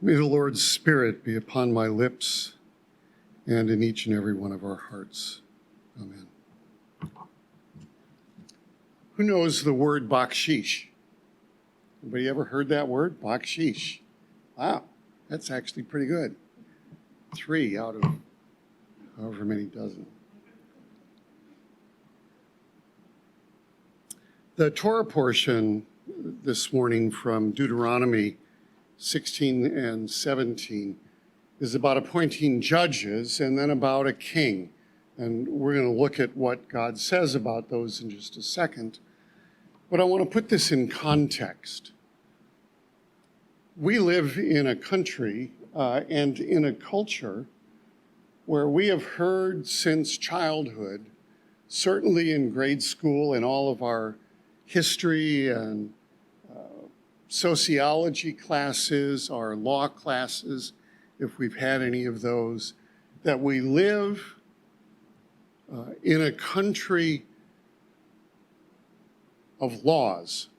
May the Lord's Spirit be upon my lips and in each and every one of our hearts. Amen. Who knows the word baksheesh? Anybody ever heard that word? Baksheesh. Wow, that's actually pretty good. 3 out of however many dozen. The Torah portion this morning from Deuteronomy 16 and 17 is about appointing judges and then about a king. And we're going to look at what God says about those in just a second. But I want to put this in context. We live in a country and in a culture where we have heard since childhood, certainly in grade school and all of our history and sociology classes, our law classes, if we've had any of those, that we live in a country of laws.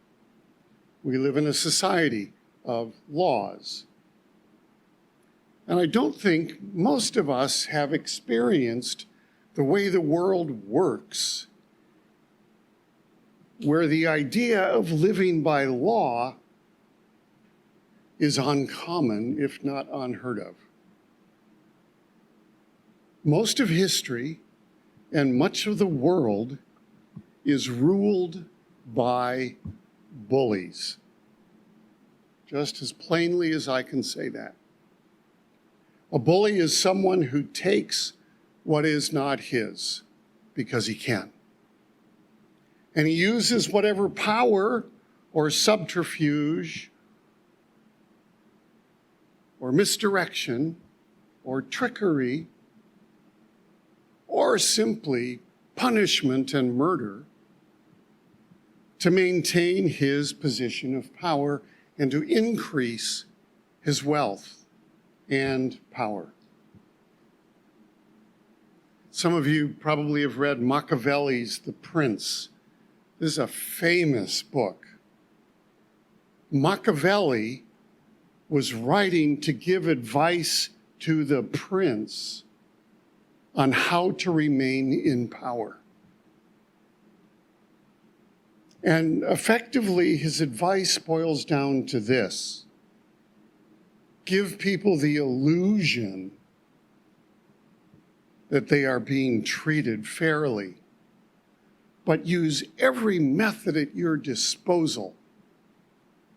We live in a society of laws. And I don't think most of us have experienced the way the world works, where the idea of living by law is uncommon, if not unheard of. Most of history and much of the world is ruled by bullies, just as plainly as I can say that. A bully is someone who takes what is not his because he can. And he uses whatever power or subterfuge or misdirection or trickery or simply punishment and murder to maintain his position of power and to increase his wealth and power. Some of you probably have read Machiavelli's The Prince. This is a famous book. Machiavelli was writing to give advice to the prince on how to remain in power. And effectively, his advice boils down to this: give people the illusion that they are being treated fairly, but use every method at your disposal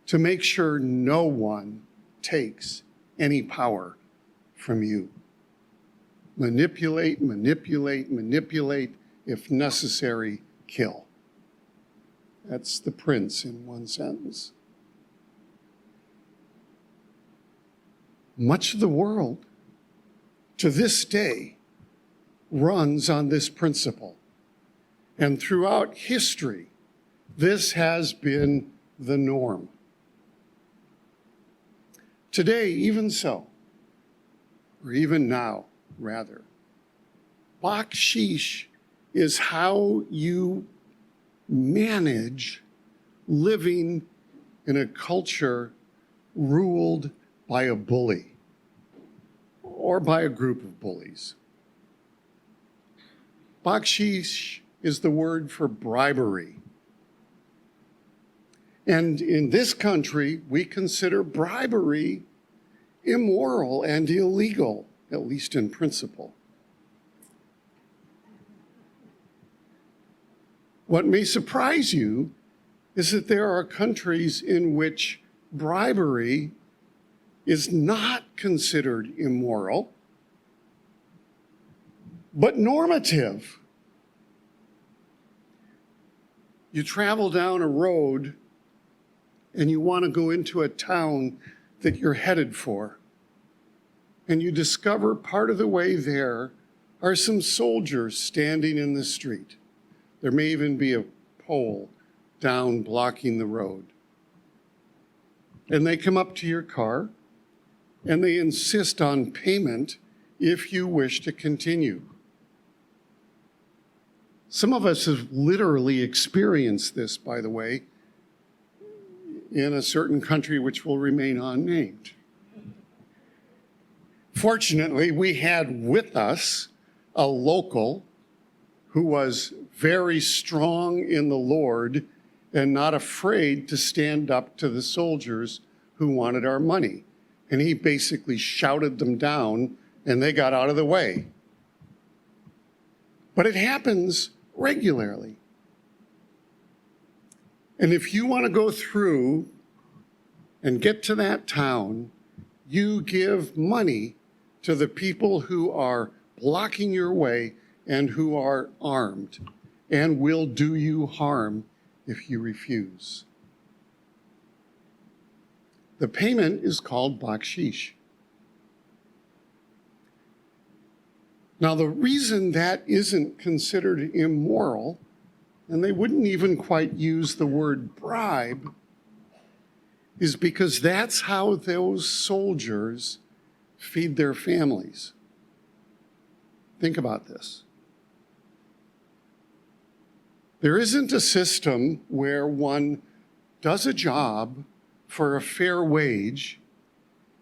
to make sure no one takes any power from you. Manipulate, manipulate, manipulate, if necessary, kill. That's the prince in one sentence. Much of the world, to this day, runs on this principle. And throughout history, this has been the norm. Today, even so, or even now, rather, baksheesh is how you manage living in a culture ruled by a bully or by a group of bullies. Baksheesh is the word for bribery. And in this country, we consider bribery immoral and illegal, at least in principle. What may surprise you is that there are countries in which bribery is not considered immoral, but normative. You travel down a road and you want to go into a town that you're headed for, and you discover part of the way there are some soldiers standing in the street. There may even be a pole down blocking the road. And they come up to your car and they insist on payment if you wish to continue. Some of us have literally experienced this, by the way, in a certain country which will remain unnamed. Fortunately, we had with us a local who was very strong in the Lord and not afraid to stand up to the soldiers who wanted our money. And he basically shouted them down, and they got out of the way. But it happens regularly. And if you want to go through and get to that town, you give money to the people who are blocking your way and who are armed and will do you harm if you refuse. The payment is called Baksheesh. Now, the reason that isn't considered immoral, and they wouldn't even quite use the word bribe, is because that's how those soldiers feed their families. Think about this. There isn't a system where one does a job for a fair wage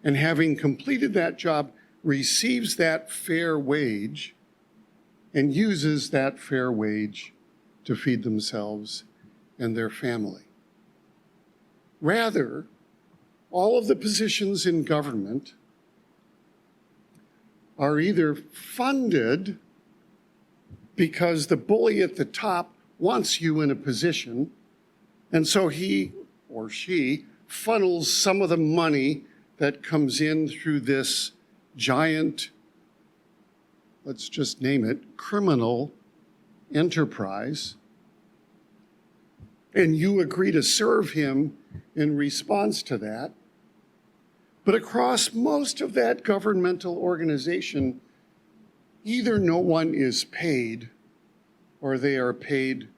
and having completed that job receives that fair wage and uses that fair wage to feed themselves and their family. Rather, all of the positions in government are either funded because the bully at the top wants you in a position, and so he or she funnels some of the money that comes in through this giant, let's just name it, criminal enterprise, and you agree to serve him in response to that. But across most of that governmental organization, either no one is paid or they are paid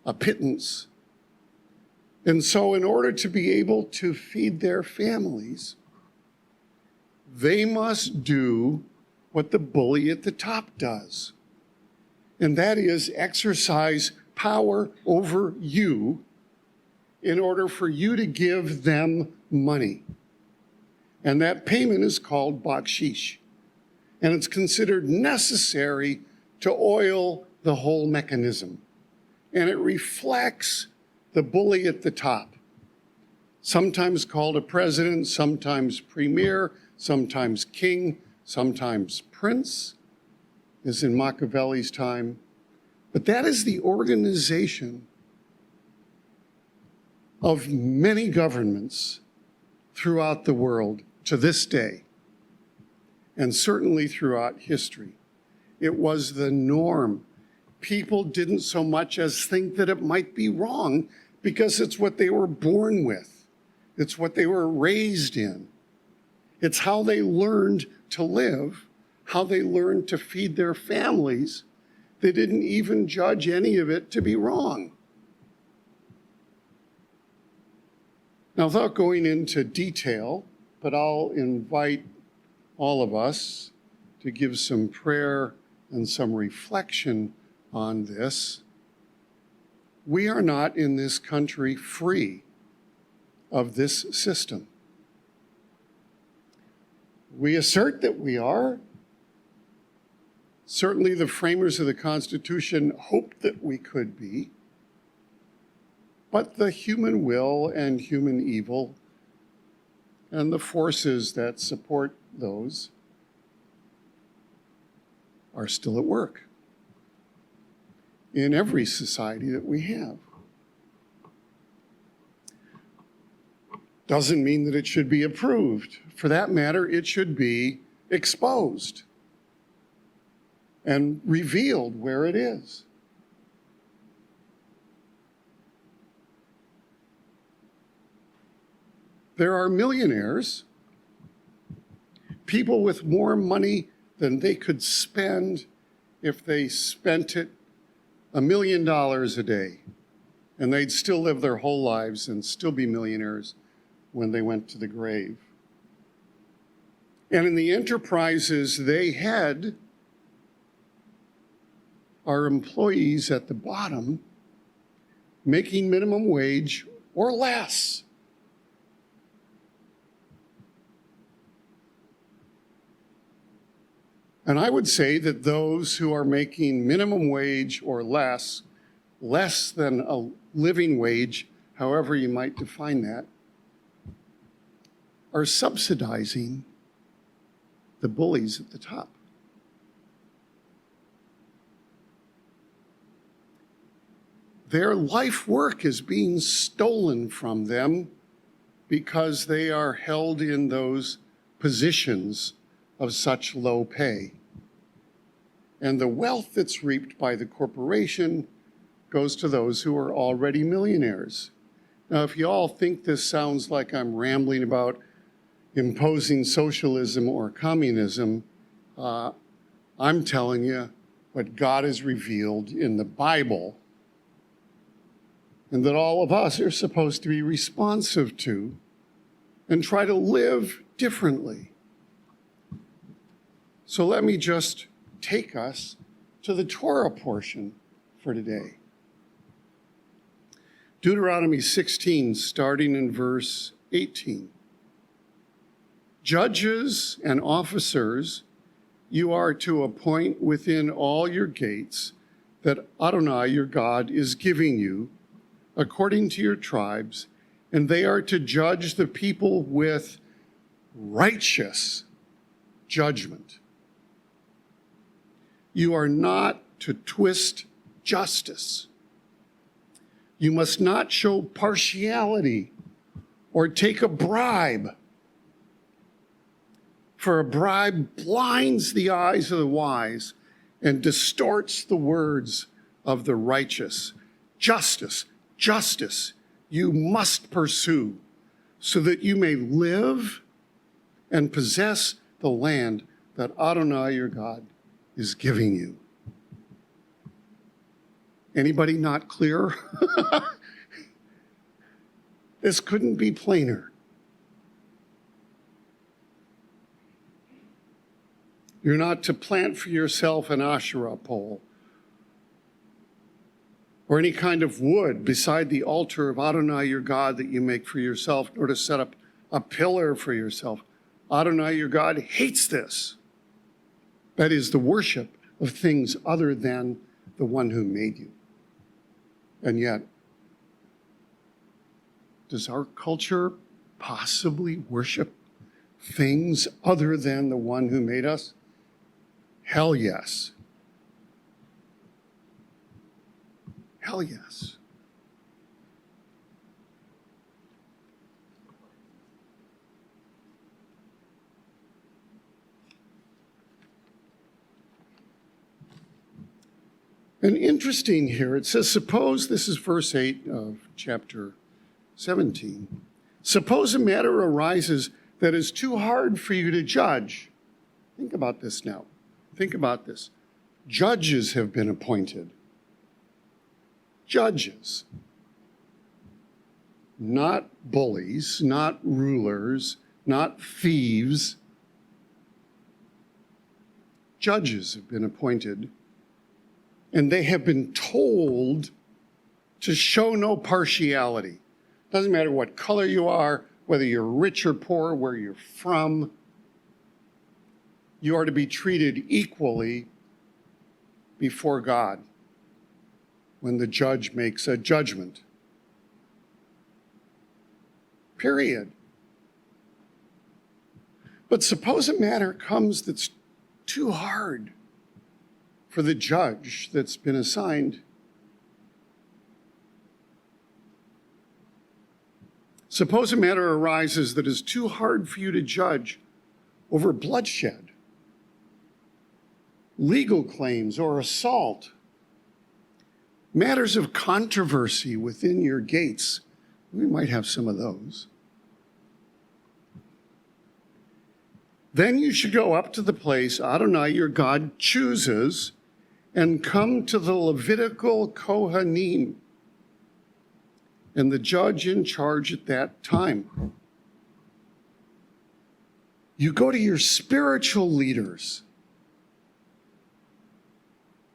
a pittance. And so in order to be able to feed their families, they must do what the bully at the top does. And that is exercise power over you in order for you to give them money. And that payment is called baksheesh. And it's considered necessary to oil the whole mechanism. And it reflects the bully at the top, sometimes called a president, sometimes premier, sometimes king, sometimes prince, as in Machiavelli's time. But that is the organization of many governments throughout the world to this day, and certainly throughout history. It was the norm. People didn't so much as think that it might be wrong because it's what they were born with. It's what they were raised in. It's how they learned to live, how they learned to feed their families. They didn't even judge any of it to be wrong. Now, without going into detail, but I'll invite all of us to give some prayer and some reflection on this. We are not in this country free of this system. We assert that we are. Certainly the framers of the Constitution hoped that we could be. But the human will and human evil and the forces that support those are still at work in every society that we have. Doesn't mean that it should be approved. For that matter, it should be exposed and revealed where it is. There are millionaires, people with more money than they could spend if they spent it $1 million a day, and they'd still live their whole lives and still be millionaires when they went to the grave. And in the enterprises they head are employees at the bottom making minimum wage or less. And I would say that those who are making minimum wage or less than a living wage, however you might define that, are subsidizing the bullies at the top. Their life work is being stolen from them because they are held in those positions of such low pay. And the wealth that's reaped by the corporation goes to those who are already millionaires. Now, if you all think this sounds like I'm rambling about imposing socialism or communism, I'm telling you what God has revealed in the Bible, and that all of us are supposed to be responsive to and try to live differently. So let me just take us to the Torah portion for today. Deuteronomy 16, starting in verse 18. Judges and officers you are to appoint within all your gates that Adonai your God is giving you, according to your tribes, and they are to judge the people with righteous judgment. You are not to twist justice. You must not show partiality or take a bribe, for a bribe blinds the eyes of the wise and distorts the words of the righteous. Justice you must pursue, so that you may live and possess the land that Adonai your God is giving you. Anybody not clear? This couldn't be plainer. You're not to plant for yourself an Asherah pole or any kind of wood beside the altar of Adonai your God that you make for yourself, nor to set up a pillar for yourself. Adonai your God hates this. That is the worship of things other than the one who made you. And yet, does our culture possibly worship things other than the one who made us? Hell yes. Hell yes. And interesting here, it says, suppose, this is verse 8 of chapter 17. Suppose a matter arises that is too hard for you to judge. Think about this now. Think about this. Judges have been appointed. Judges. Not bullies, not rulers, not thieves. Judges have been appointed, and they have been told to show no partiality. Doesn't matter what color you are, whether you're rich or poor, where you're from. You are to be treated equally before God when the judge makes a judgment. Period. But suppose a matter comes that's too hard for the judge that's been assigned. Suppose a matter arises that is too hard for you to judge over bloodshed, legal claims, or assault, matters of controversy within your gates. We might have some of those. Then you should go up to the place Adonai your God chooses and come to the Levitical Kohanim and the judge in charge at that time. You go to your spiritual leaders.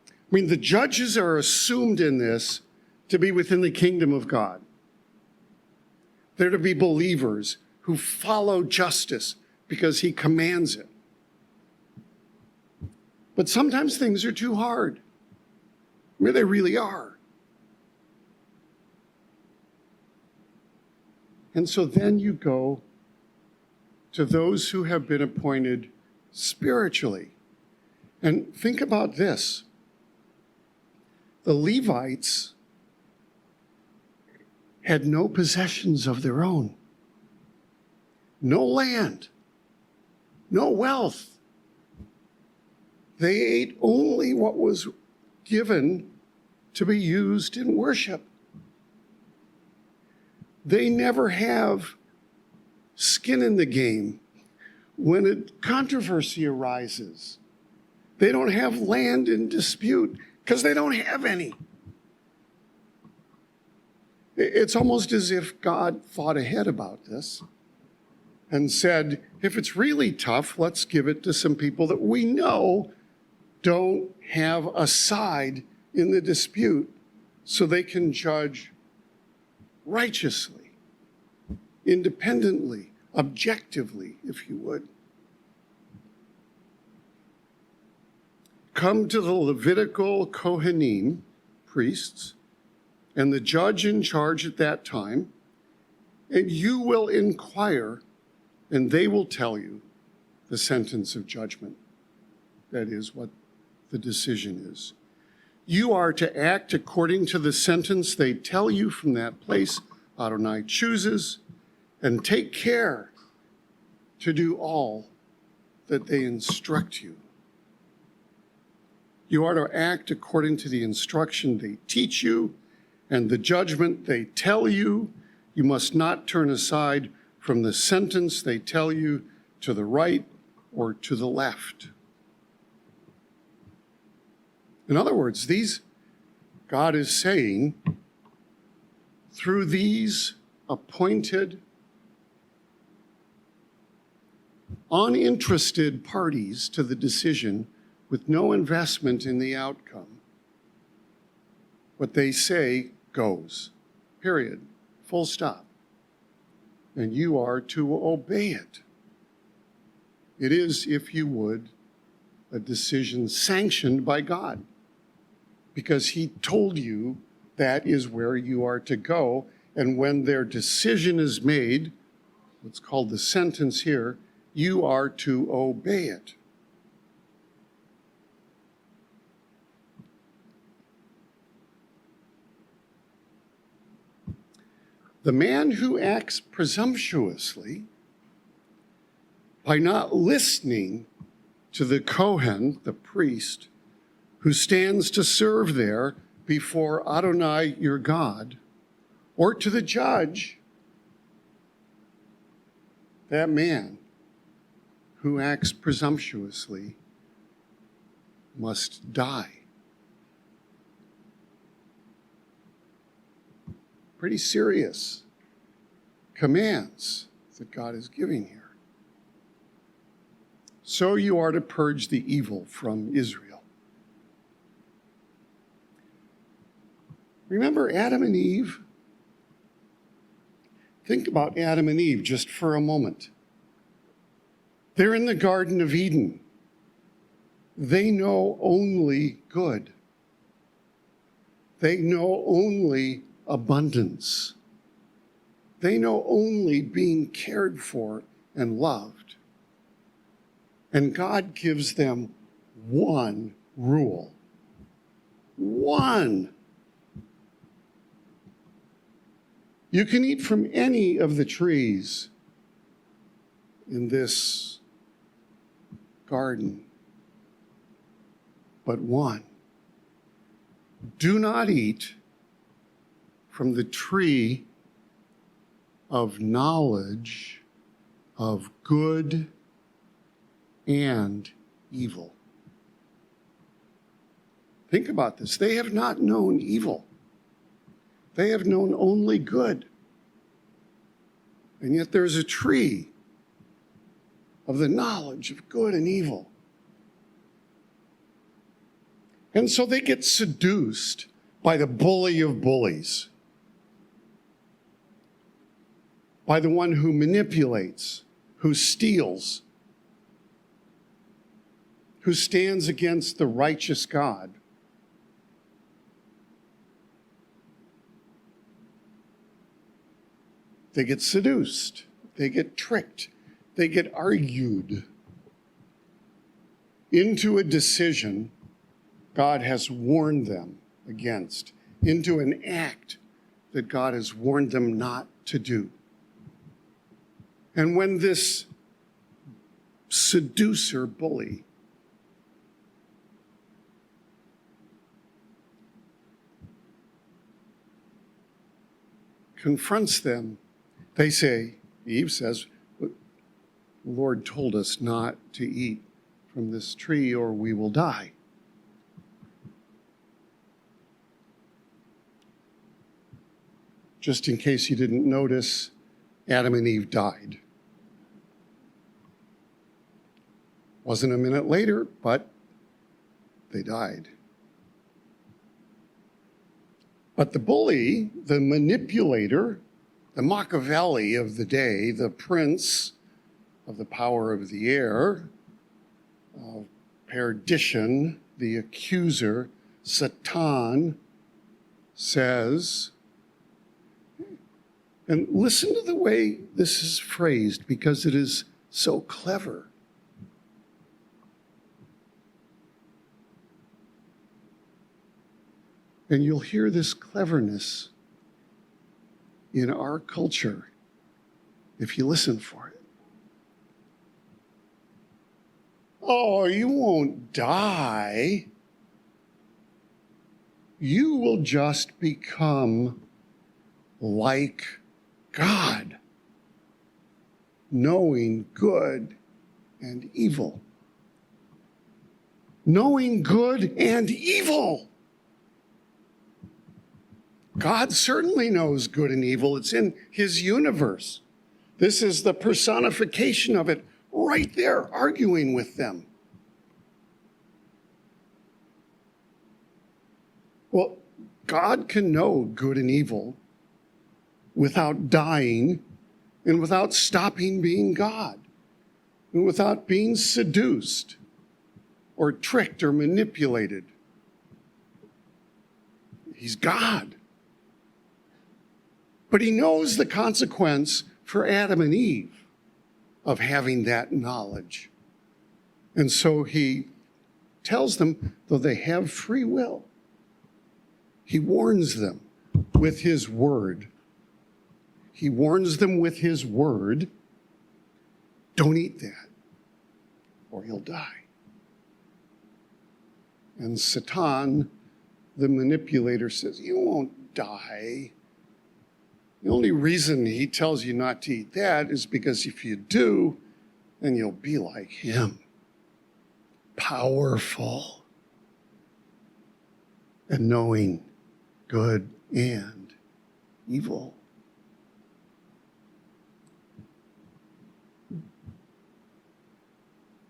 I mean, the judges are assumed in this to be within the kingdom of God. They're to be believers who follow justice because he commands it. But sometimes things are too hard. I mean, they really are. And so then you go to those who have been appointed spiritually. And think about this. The Levites had no possessions of their own, no land, no wealth. They ate only what was given to be used in worship. They never have skin in the game when a controversy arises. They don't have land in dispute because they don't have any. It's almost as if God thought ahead about this and said, if it's really tough, let's give it to some people that we know don't have a side in the dispute so they can judge righteously, independently, objectively, if you would. Come to the Levitical Kohanim, priests, and the judge in charge at that time, and you will inquire, and they will tell you the sentence of judgment. That is what the decision is. You are to act according to the sentence they tell you from that place Adonai chooses, and take care to do all that they instruct you. You are to act according to the instruction they teach you and the judgment they tell you. You must not turn aside from the sentence they tell you to the right or to the left. In other words, God is saying, through these appointed, uninterested parties to the decision with no investment in the outcome, what they say goes, period, full stop. And you are to obey it. It is, if you would, a decision sanctioned by God, because he told you that is where you are to go. And when their decision is made, what's called the sentence here, you are to obey it. The man who acts presumptuously by not listening to the Kohen, the priest, who stands to serve there before Adonai, your God, or to the judge, that man who acts presumptuously must die. Pretty serious commands that God is giving here. So you are to purge the evil from Israel. Remember Adam and Eve? Think about Adam and Eve just for a moment. They're in the Garden of Eden. They know only good. They know only abundance. They know only being cared for and loved. And God gives them one rule. One. You can eat from any of the trees in this garden, but one. Do not eat from the tree of knowledge of good and evil. Think about this. They have not known evil. They have known only good. And yet there's a tree of the knowledge of good and evil. And so they get seduced by the bully of bullies, by the one who manipulates, who steals, who stands against the righteous God. They get seduced, they get tricked, they get argued into a decision God has warned them against, into an act that God has warned them not to do. And when this seducer bully confronts them, they say, Eve says, the Lord told us not to eat from this tree or we will die. Just in case you didn't notice, Adam and Eve died. Wasn't a minute later, but they died. But the bully, the manipulator, the Machiavelli of the day, the prince of the power of the air, of perdition, the accuser, Satan, says, and listen to the way this is phrased because it is so clever. And you'll hear this cleverness in our culture if you listen for it. Oh, you won't die. You will just become like God, knowing good and evil. Knowing good and evil. God certainly knows good and evil. It's in his universe. This is the personification of it right there, arguing with them. Well, God can know good and evil without dying and without stopping being God and without being seduced or tricked or manipulated. He's God. But he knows the consequence for Adam and Eve of having that knowledge. And so he tells them, though they have free will, he warns them with his word. He warns them with his word, don't eat that, or you'll die. And Satan, the manipulator, says, you won't die. The only reason he tells you not to eat that is because if you do, then you'll be like him. Powerful. And knowing good and evil.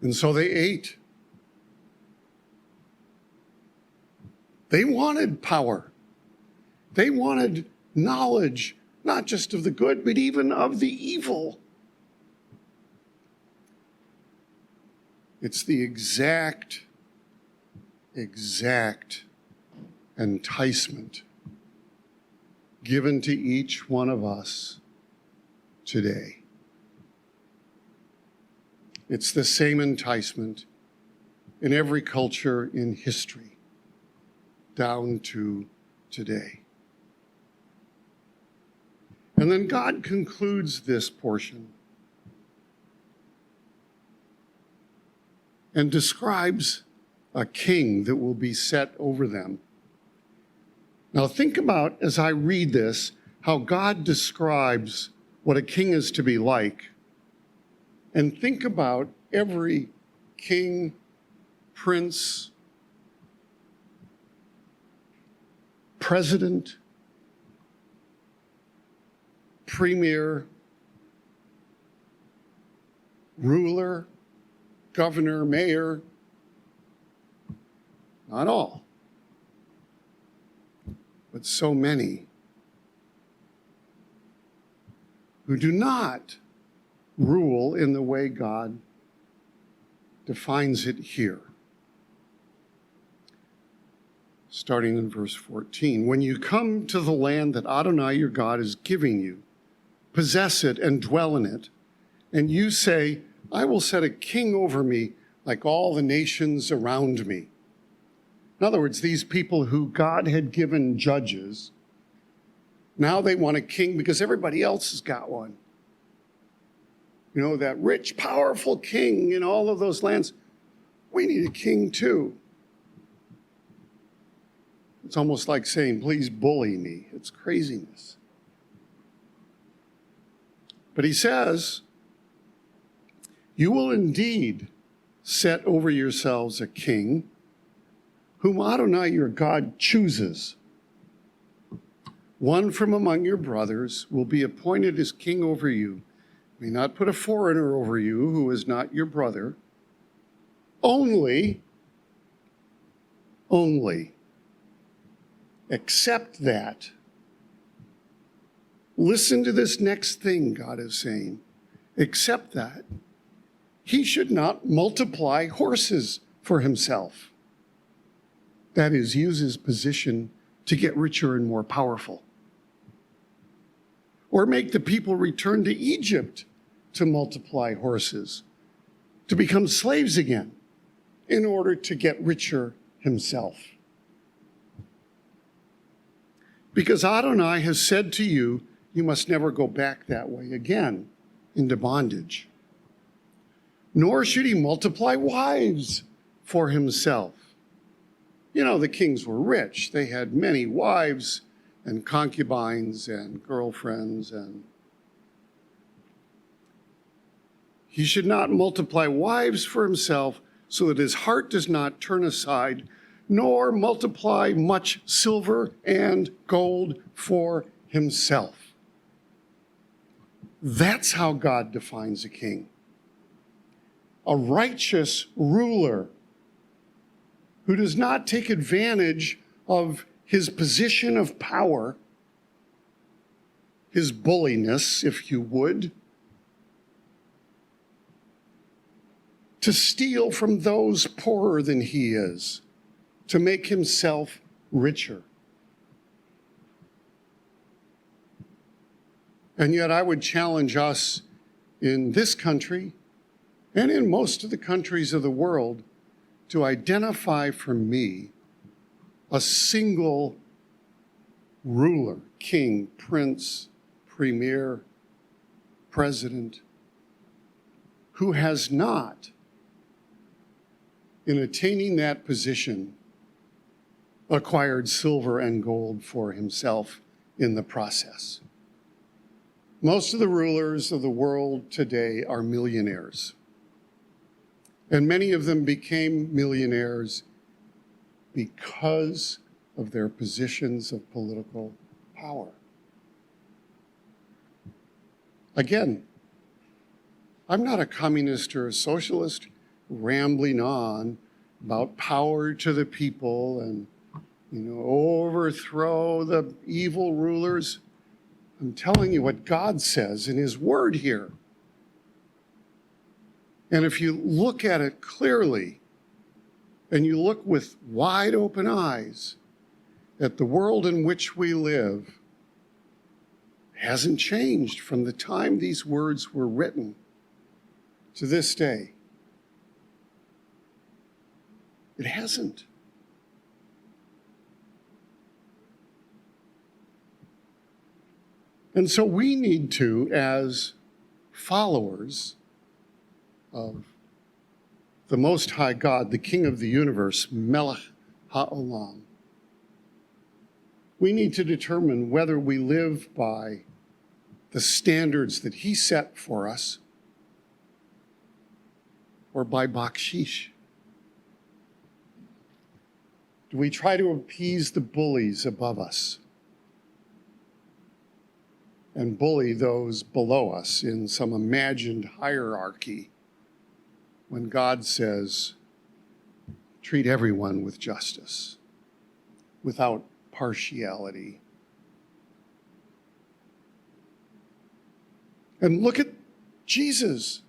And so they ate. They wanted power. They wanted knowledge, not just of the good, but even of the evil. It's the exact enticement given to each one of us today. It's the same enticement in every culture in history, down to today. And then God concludes this portion and describes a king that will be set over them. Now think about, as I read this, how God describes what a king is to be like. And think about every king, prince, president, premier, ruler, governor, mayor, not all, but so many who do not rule in the way God defines it here. starting in verse 14. When you come to the land that Adonai your God is giving you, possess it and dwell in it, and you say, I will set a king over me like all the nations around me. In other words, these people who God had given judges, now they want a king because everybody else has got one. You know, that rich, powerful king in all of those lands. We need a king too. It's almost like saying, please bully me. It's craziness. But he says, you will indeed set over yourselves a king whom Adonai your God chooses. One from among your brothers will be appointed as king over you. You may not put a foreigner over you who is not your brother. Only, accept that. Listen to this next thing God is saying. Accept that. He should not multiply horses for himself. That is, use his position to get richer and more powerful. Or make the people return to Egypt to multiply horses, to become slaves again, in order to get richer himself. Because Adonai has said to you, you must never go back that way again into bondage. Nor should he multiply wives for himself. You know, the kings were rich. They had many wives and concubines and girlfriends, and he should not multiply wives for himself so that his heart does not turn aside, nor multiply much silver and gold for himself. That's how God defines a king. A righteous ruler who does not take advantage of his position of power, his bulliness, if you would, to steal from those poorer than he is, to make himself richer. And yet I would challenge us in this country and in most of the countries of the world to identify for me a single ruler, king, prince, premier, president, who has not, in attaining that position, acquired silver and gold for himself in the process. Most of the rulers of the world today are millionaires. And many of them became millionaires because of their positions of political power. Again, I'm not a communist or a socialist rambling on about power to the people and, overthrow the evil rulers. I'm telling you what God says in his word here. And if you look at it clearly, and you look with wide open eyes at the world in which we live, it hasn't changed from the time these words were written to this day. It hasn't. And so we need to, as followers of the Most High God, the King of the universe, Melech HaOlam, we need to determine whether we live by the standards that he set for us or by Baksheesh. Do we try to appease the bullies above us and bully those below us in some imagined hierarchy when God says, treat everyone with justice, without partiality? And look at Jesus.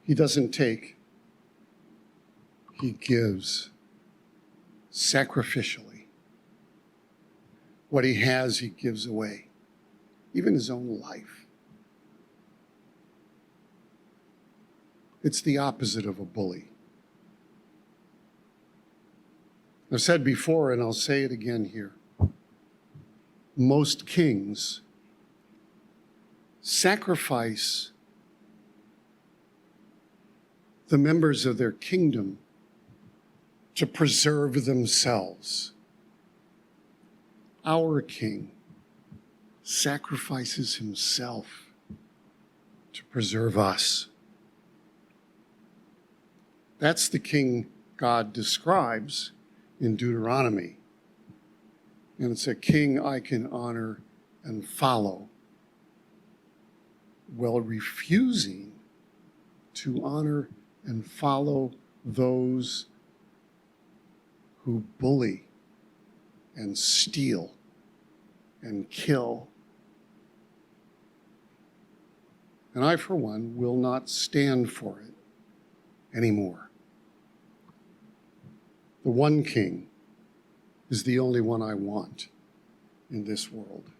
He doesn't take, he gives sacrificially. What he has, he gives away, even his own life. It's the opposite of a bully. I've said before, and I'll say it again here. Most kings sacrifice the members of their kingdom to preserve themselves. Our king sacrifices himself to preserve us. That's the king God describes in Deuteronomy. And it's a king I can honor and follow, while refusing to honor and follow those who bully and steal and kill. And I, for one, will not stand for it anymore. The one king is the only one I want in this world.